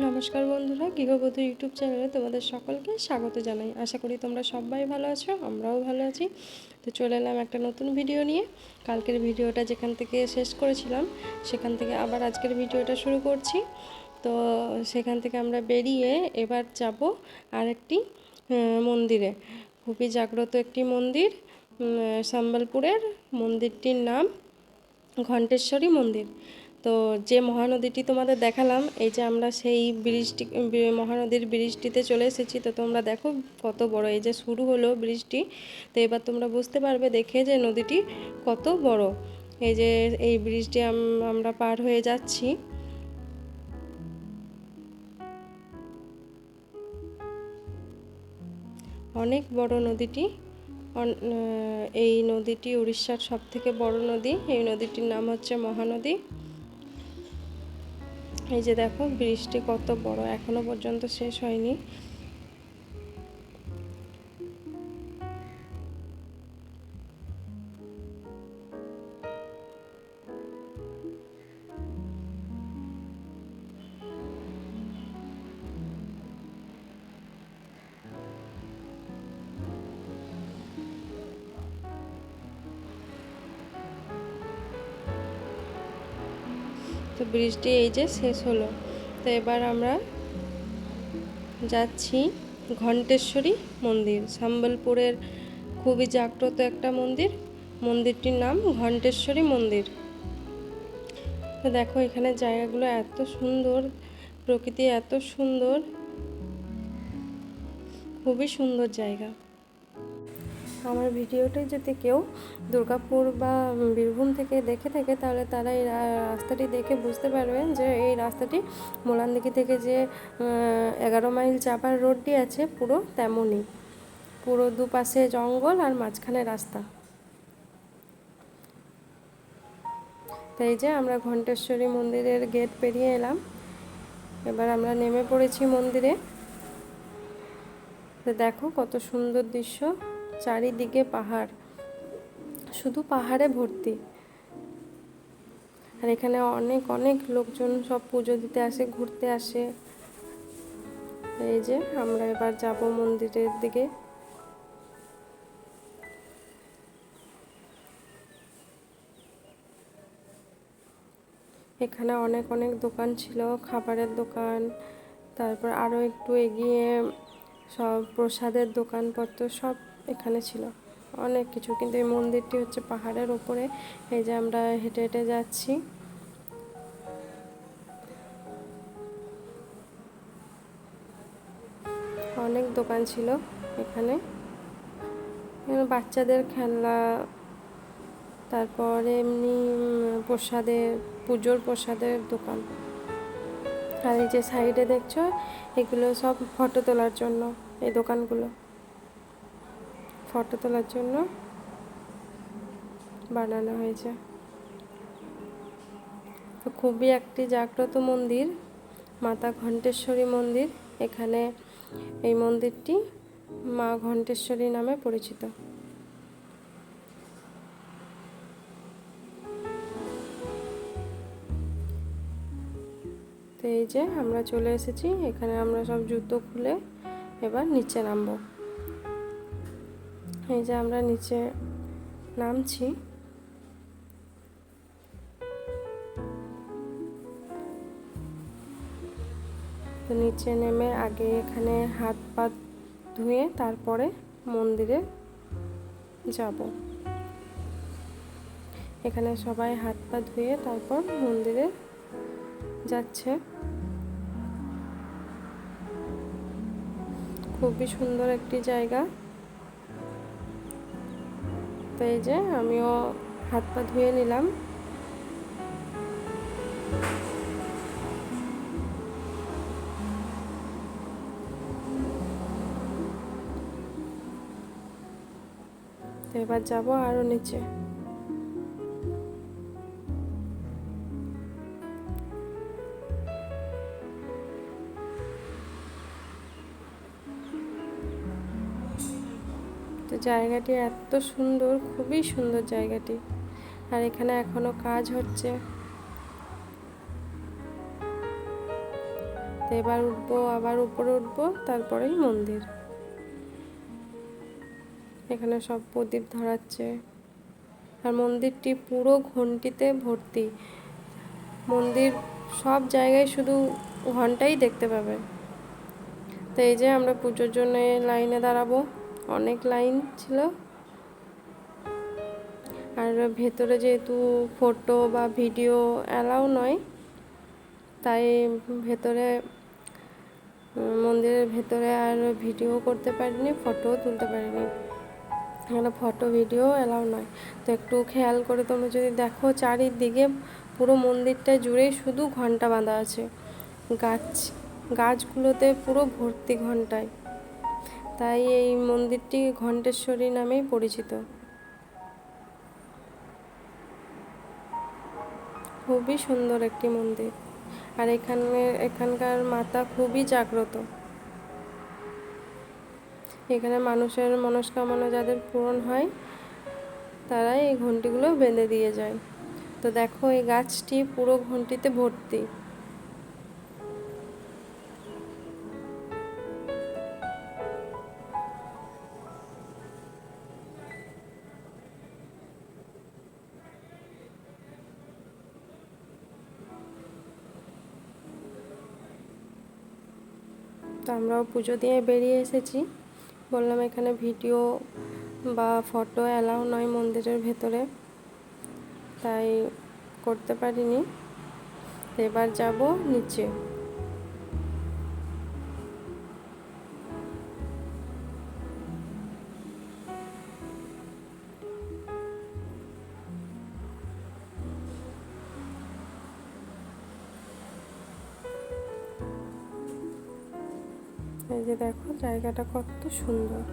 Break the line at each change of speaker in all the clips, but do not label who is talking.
নমস্কার বন্ধুরা, গৃহবধূ ইউটিউব চ্যানেলে তোমাদের সকলকে স্বাগত জানাই। আশা করি তোমরা সবাই ভালো আছো, আমরাও ভালো আছি। তো চলে এলাম একটা নতুন ভিডিও নিয়ে। কালকের ভিডিওটা যেখান থেকে শেষ করেছিলাম সেখান থেকে আবার আজকের ভিডিওটা শুরু করছি। তো সেখান থেকে আমরা বেরিয়ে এবার যাব আরেকটি মন্দিরে, খুবই জাগ্রত একটি মন্দির, সম্বলপুরের। মন্দিরটির নাম ঘণ্টেশ্বরী মন্দির। তো যে মহানদীটি তোমাদের দেখালাম, এই যে আমরা সেই ব্রিজটি, মহানদীর ব্রিজটিতে চলে এসেছি। তো তোমরা দেখো কত বড়, এই যে শুরু হলো ব্রিজটি। তো এবার তোমরা বুঝতে পারবে দেখে যে নদীটি কত বড়। এই যে এই ব্রিজটি আমরা পার হয়ে যাচ্ছি। অনেক বড় নদীটি। এই নদীটি উড়িষ্যার সবথেকে বড় নদী। এই নদীটির নাম হচ্ছে মহানদী। এই যে দেখো ব্রিজটি কত বড়, এখনো পর্যন্ত শেষ হয়নি। তো ব্রিজটি এই যে শেষ হলো। তো এবার আমরা যাচ্ছি ঘণ্টেশ্বরী মন্দির, সম্বলপুরের খুবই জাগ্রত একটা মন্দির। মন্দিরটির নাম ঘণ্টেশ্বরী মন্দির। তো দেখো এখানে জায়গাগুলো এত সুন্দর, প্রকৃতি এত সুন্দর, খুবই সুন্দর জায়গা। আমার ভিডিওটি যদি কেউ দুর্গাপুর বা বীরভূম থেকে দেখে থাকে, তাহলে তারা এই রাস্তাটি দেখে বুঝতে পারবেন যে এই রাস্তাটি মোলানদিঘি থেকে যে 11 মাইল চাপার রোডটি আছে পুরো তেমনই, পুরো দুপাশে জঙ্গল আর মাঝখানে রাস্তা। তাই যে আমরা ঘণ্টেশ্বরী মন্দিরের গেট পেরিয়ে এলাম। এবার আমরা নেমে পড়েছি মন্দিরে। তো দেখো কত সুন্দর দৃশ্য, চারিদিকে পাহাড়, শুধু পাহাড়ে ভর্তি। আর এখানে অনেক অনেক লোকজন সব পুজো দিতে আসে, ঘুরতে আসে। এই যে আমরা এবার যাব মন্দিরের দিকে। এখানে অনেক অনেক দোকান ছিল, খাবারের দোকান, তারপর আরও একটু এগিয়ে সব প্রসাদের দোকানপত্র সব এখানে ছিল, অনেক কিছু। কিন্তু এই মন্দিরটি হচ্ছে পাহাড়ের ওপরে। এই যে আমরা হেঁটে হেঁটে যাচ্ছি। অনেক দোকান ছিল এখানে, বাচ্চাদের খেলনা, তারপর এমনি প্রসাদের, পুজোর প্রসাদের দোকান। আর এই যে সাইডে দেখছো, এগুলো সব ফটো তোলার জন্য, এই দোকানগুলো ফটো তোলার জন্য বানানো হয়েছে। তো খুবই একটি জাগ্রত মন্দির, মাতা ঘণ্টেশ্বরী মন্দির। এখানে এই মন্দিরটি মা ঘণ্টেশ্বরী নামে পরিচিত। তো এই যে আমরা চলে এসেছি এখানে। আমরা সব জুতো খুলে এবার নিচে নামবো। এই যে আমরা নিচে নামছি। তো নিচে নেমে আগে এখানে হাত পা ধুয়ে তারপরে মন্দিরে যাব। এখানে সবাই হাত পা ধুয়ে তারপর মন্দিরে যাচ্ছে। খুবই সুন্দর একটি জায়গা। তো এই যে আমিও হাত পা ধুয়ে নিলাম। তো এবার যাবো আরো নিচে। তো জায়গাটি এত সুন্দর, খুবই সুন্দর জায়গাটি। আর এখানে এখনো কাজ হচ্ছে। তো এবার উঠবো, আবার উপরে উঠবো, তারপরেই মন্দির। এখানে সব প্রদীপ ধরাচ্ছে, আর মন্দিরটি পুরো ঘন্টিতে ভর্তি। মন্দির সব জায়গায় শুধু ঘন্টাই দেখতে পাবে। তো এই যে আমরা পুজোর জন্য লাইনে দাঁড়াবো, অনেক লাইন ছিল। আর ভেতরে যেহেতু ফটো বা ভিডিও অ্যালাউ নয়, তাই ভেতরে মন্দিরের ভেতরে আর ভিডিও করতে পারিনি, ফটোও তুলতে পারিনি। এখানে ফটো ভিডিও অ্যালাউ নয়। তো একটু খেয়াল করে তোমরা যদি দেখো, চারিদিকে পুরো মন্দিরটা জুড়েই শুধু ঘন্টা বাঁধা আছে। গাছগুলোতে পুরো ভর্তি ঘন্টায়। তাই এই মন্দিরটি ঘণ্টেশ্বরী নামেই পরিচিত। খুবই সুন্দর একটি মন্দির। আর এখানকার মাতা খুবই জাগ্রত। এখানে মানুষের মনস্কামনা যাদের পূরণ হয়, তারাই এই ঘন্টিগুলো বেঁধে দিয়ে যায়। তো দেখো, এই গাছটি পুরো ঘন্টিতে ভর্তি। তো আমরাও পুজো দিয়ে বেরিয়ে এসেছি। বললাম এখানে ভিডিও বা ফটো অ্যালাউ নয় মন্দিরের ভেতরে, তাই করতে পারিনি। এবার যাব নিচে। এই যে দেখো, জায়গাটা কত সুন্দর,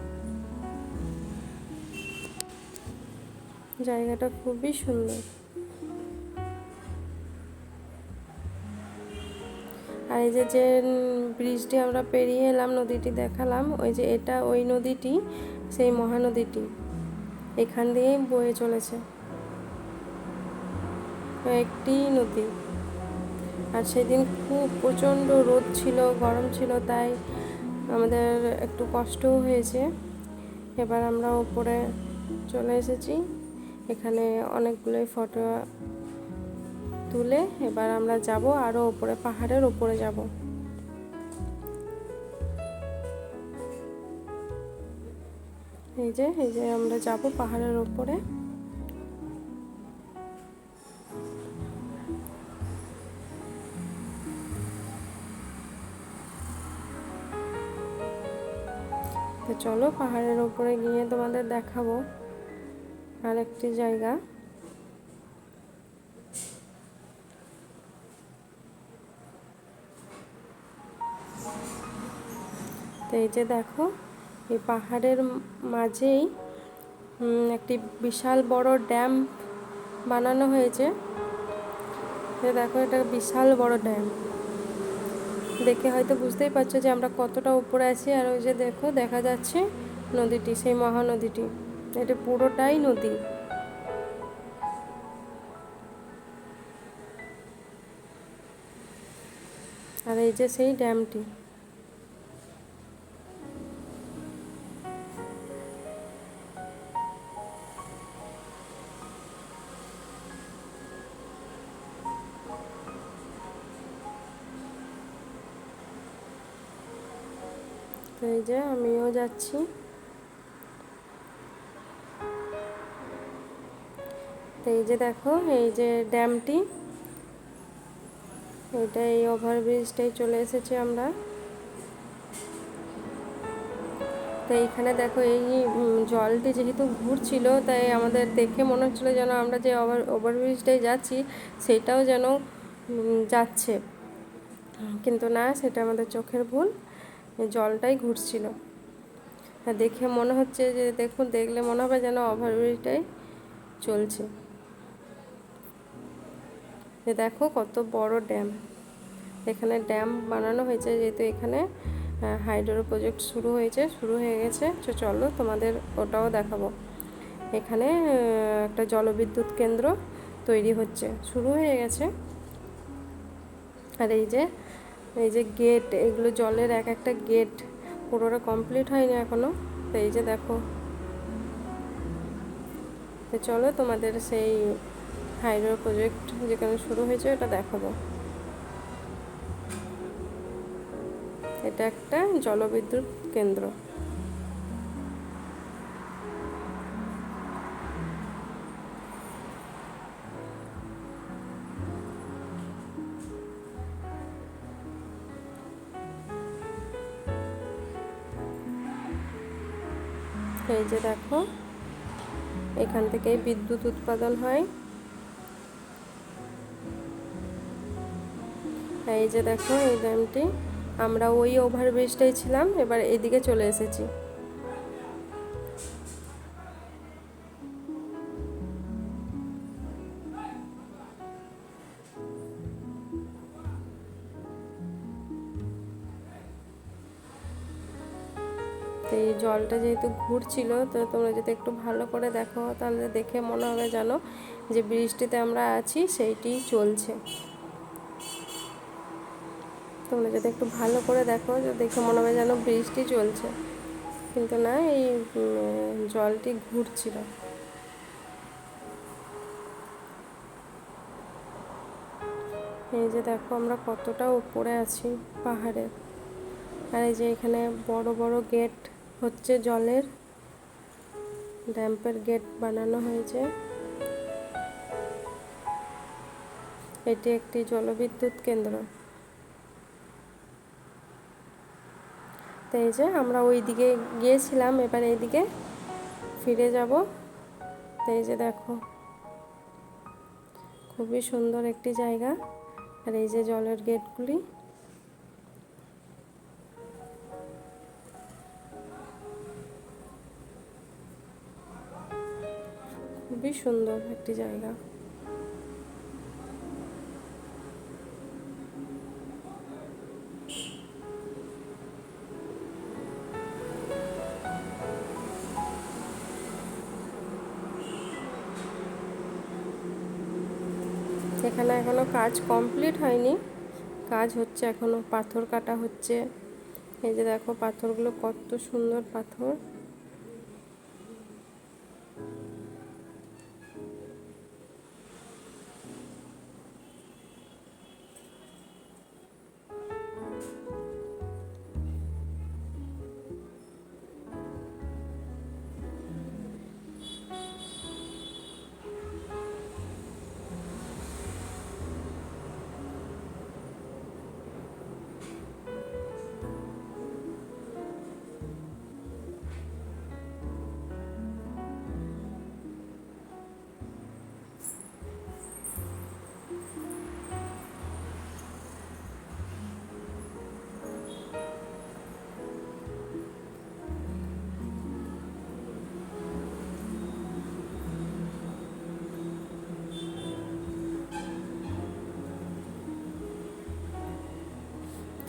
জায়গাটা খুবই সুন্দর। আর এই যে ব্রিজটি আমরা পেরিয়ে এলাম, নদীটি দেখালাম, ওই যে এটা ওই নদীটি, সেই মহানদীটি এখান দিয়েই বয়ে চলেছে, একটি নদী। আর সেদিন খুব প্রচণ্ড রোদ ছিল, গরম ছিল, তাই আমাদের একটু কষ্টও হয়েছে। এবার আমরা উপরে চলে এসেছি। এখানে অনেকগুলোই ফটো তুলে এবার আমরা যাব আরও উপরে, পাহাড়ের উপরে যাব। এই যে আমরা যাব পাহাড়ের উপরে। তো চলো, পাহাড়ের উপরে গিয়ে তোমাদের দেখাবো আরেকটি জায়গা। তো এই যে দেখো, এই পাহাড়ের মাঝেই একটি বিশাল বড় ড্যাম বানানো হয়েছে। দেখো, এটা বিশাল বড় ড্যাম। দেখে হয়তো বুঝতেই পারছো যে আমরা কতটা উপরে আছি। আর ওই যে দেখো, দেখা যাচ্ছে নদীটি, সেই মহানদীটি। এটা পুরোটাই নদী। আর এই যে সেই ড্যামটি। তো এই যে আমিও যাচ্ছি। তো এই যে দেখো, এই যে ড্যামটি, এটা এই ওভারব্রিজটাই চলে এসেছি আমরা। তো এইখানে দেখো, এই জলটি যেহেতু ঘুরছিল, তাই আমাদের দেখে মনে হচ্ছিলো যেন আমরা যে ওভারব্রিজটাই যাচ্ছি সেটাও যেন যাচ্ছে, কিন্তু না, সেটা আমাদের চোখের ভুল। জলটাই ঘুরছিল। দেখে মনে হচ্ছে যে, দেখলে মনে হবে যেন ওভারব্রিজটাই চলছে। দেখো কত বড় ড্যাম। এখানে ড্যাম বানানো হয়েছে, যেহেতু এখানে হাইড্রো প্রজেক্ট শুরু হয়ে গেছে। তো চলো, তোমাদের ওটাও দেখাবো। এখানে একটা জলবিদ্যুৎ কেন্দ্র তৈরি হচ্ছে, শুরু হয়ে গেছে। আর এই যে এই যে গেট, এগুলো জলের এক একটা গেট, পুরোটা কমপ্লিট হয়নি এখনো। তো এই যে দেখো, তো চলো তোমাদের সেই হাইড্রো প্রজেক্ট যেখানে শুরু হয়েছে এটা দেখাবো। এটা একটা জলবিদ্যুৎ কেন্দ্র। এই যে দেখো, এখান থেকেই বিদ্যুৎ উৎপাদন হয়। এই যে দেখো এই ড্যামটি, আমরা ওই ওভারব্রিজটাই ছিলাম, এবার এদিকে চলে এসেছি। তো এই জলটা যেহেতু ঘুরছিল, তো তোমরা যদি একটু ভালো করে দেখো তাহলে দেখে মনে হবে জানো যে ব্রিজটিতে আমরা আছি সেইটিই চলছে। তোমরা যদি একটু ভালো করে দেখো, যে দেখে মনে হবে যেন ব্রিজটি চলছে, কিন্তু না, এই জলটি ঘুরছিল। এই যে দেখো আমরা কতটা উপরে আছি পাহাড়ে। আর এই যে এখানে বড় বড় গেট হচ্ছে, জলের ড্যাম্পের গেট বানানো হয়েছে। এটি একটি জলবিদ্যুৎ কেন্দ্র। তো এই যে আমরা ওই দিকে গিয়েছিলাম, এবার এইদিকে ফিরে যাব। তো এই যে দেখো, খুবই সুন্দর একটি জায়গা। আর এই যে জলের গেটগুলি, খুবই সুন্দর একটি জায়গা। এখানে এখনো কাজ কমপ্লিট হয়নি, কাজ হচ্ছে এখনো, পাথর কাটা হচ্ছে। এই যে দেখো পাথরগুলো কত সুন্দর পাথর।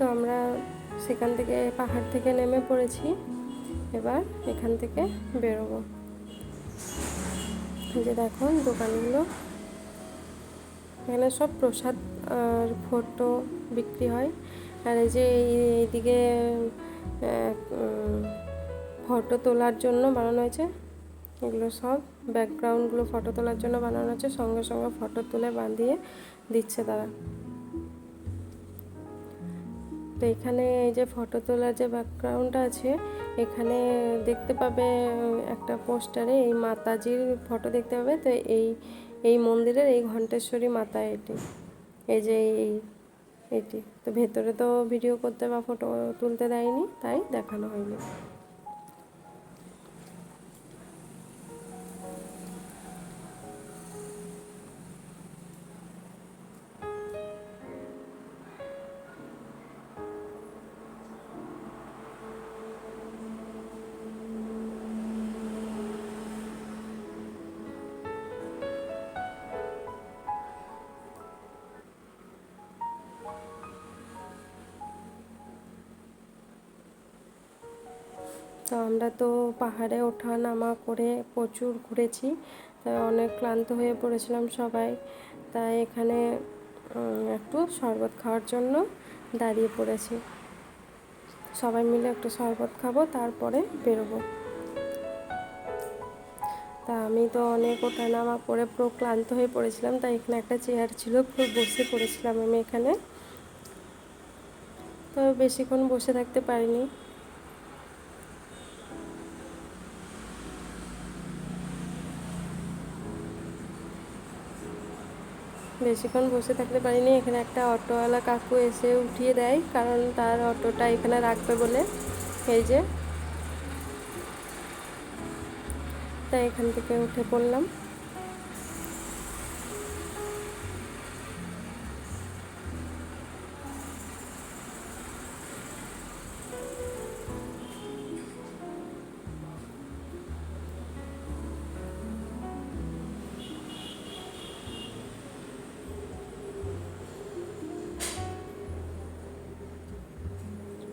তো আমরা সেখান থেকে, পাহাড় থেকে নেমে পড়েছি, এবার এখান থেকে বেরোবো। যে দেখো দোকানগুলো, এখানে সব প্রসাদ আর ফটো বিক্রি হয়। আর এই যে এইদিকে ফটো তোলার জন্য বানানো হয়েছে, এগুলো সব ব্যাকগ্রাউন্ডগুলো ফটো তোলার জন্য বানানো হচ্ছে, সঙ্গে সঙ্গে ফটো তুলে বাঁধিয়ে দিচ্ছে তারা। তো এখানে এই যে ফটো তোলার যে ব্যাকগ্রাউন্ডটা আছে, এখানে দেখতে পাবে একটা পোস্টারে এই মাতাজির ফটো দেখতে পাবে। তো এই মন্দিরের এই ঘণ্টেশ্বরী মাতা এটি, এই যে এটি। তো ভেতরে তো ভিডিও করতে বা ফটো তুলতে দেয়নি, তাই দেখানো হয়নি। তো আমরা তো পাহাড়ে ওঠা নামা করে প্রচুর ঘুরেছি, তাই অনেক ক্লান্ত হয়ে পড়েছিলাম সবাই। তাই এখানে একটু শরবত খাওয়ার জন্য দাঁড়িয়ে পড়েছি। সবাই মিলে একটু শরবত খাবো, তারপরে বেরোবো। তা আমি তো অনেক ওঠা নামা করে পুরো ক্লান্ত হয়ে পড়েছিলাম, তাই এখানে একটা চেয়ার ছিল, পুরো বসে পড়েছিলাম আমি এখানে। তো বেশিক্ষণ বসে থাকতে পারিনি। বেশিক্ষণ বসে থাকতে পারিনি। এখানে একটা অটোওয়ালা কাকু এসে উঠিয়ে দেয়, কারণ তার অটোটা এখানে রাখবে বলে। এই যে, তাই এখান থেকে উঠে পড়লাম।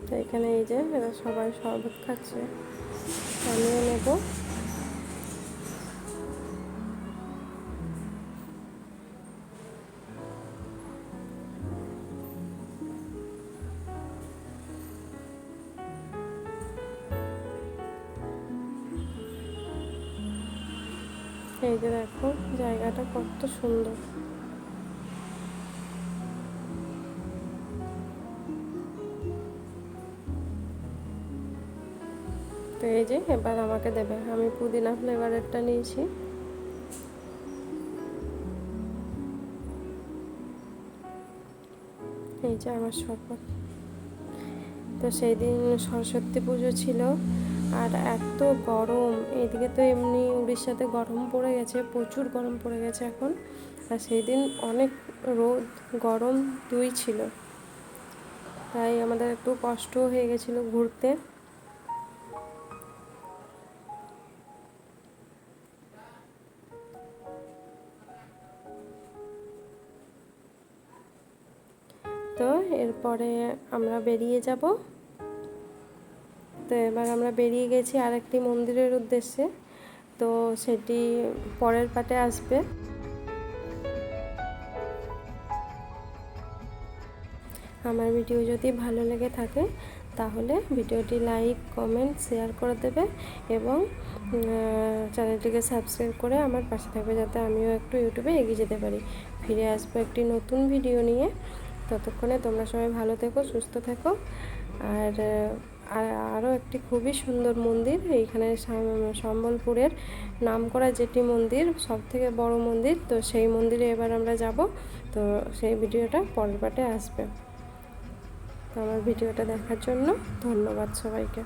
তো এখানে এই যে এরা সবাই শরবত খাচ্ছে, আমিও নেব। এই যে দেখো জায়গাটা কত সুন্দর। তো এই যে এবার আমাকে দেবে, আমি পুদিনা ফ্লেভারেরটা নিয়েছি। এই যে আমার শরবত। তো সেই দিন সরস্বতী পুজো ছিল, আর এত গরম, এইদিকে তো এমনি উড়িষ্যাতে গরম পড়ে গেছে, প্রচুর গরম পড়ে গেছে এখন। আর সেই দিন অনেক রোদ গরম দুই ছিল, তাই আমাদের একটু কষ্টও হয়ে গেছিলো ঘুরতে। তো এরপরে আমরা বেরিয়ে যাব। তো এবার আমরা বেরিয়ে গেছি আরেকটি মন্দিরের উদ্দেশ্যে, তো সেটি পরের পার্টে আসবে। আমার ভিডিও যদি ভালো লেগে থাকে তাহলে ভিডিওটি লাইক, কমেন্ট, শেয়ার করে দেবে এবং চ্যানেলটিকে সাবস্ক্রাইব করে আমার পাশে থাকবে, যাতে আমিও একটু ইউটিউবে এগিয়ে যেতে পারি। ফিরে আসবো একটি নতুন ভিডিও নিয়ে। ততক্ষণে তোমরা সবাই ভালো থেকো, সুস্থ থেকো। আর আরও একটি খুবই সুন্দর মন্দির এইখানে, সম্বলপুরের নামকরা যেটি মন্দির, সবথেকে বড় মন্দির, তো সেই মন্দিরে এবার আমরা যাব। তো সেই ভিডিওটা পরের পার্টে আসবে। তো আমার ভিডিওটা দেখার জন্য ধন্যবাদ সবাইকে।